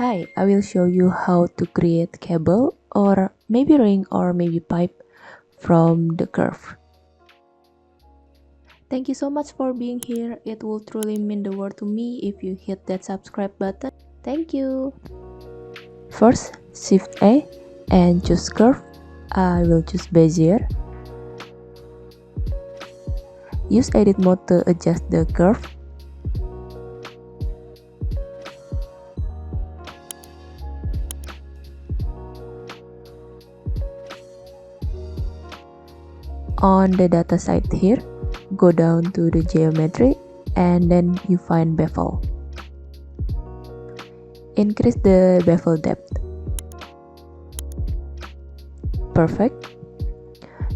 Hi, I will show you how to create cable or maybe ring or maybe pipe from the curve. Thank you so much for being here. It will truly mean the world to me if you hit that subscribe button. Thank you. First, Shift A and choose curve. I will choose Bezier. Use edit mode to adjust the curve. On the data side here, go down to the geometry and then you find bevel. Increase the bevel depth. Perfect.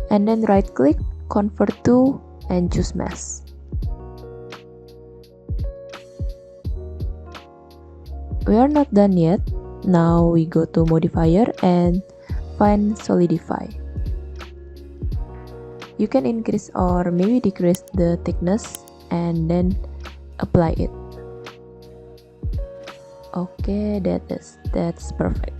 And then right click, convert to and choose mesh. We are not done yet. Now we go to modifier and find solidify. You can increase or maybe decrease the thickness and then apply it. Okay, that's perfect.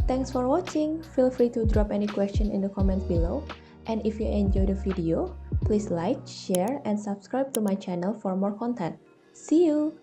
Thanks for watching. Feel free to drop any question in the comments below. And if you enjoyed the video, please like, share, and subscribe to my channel for more content. See you!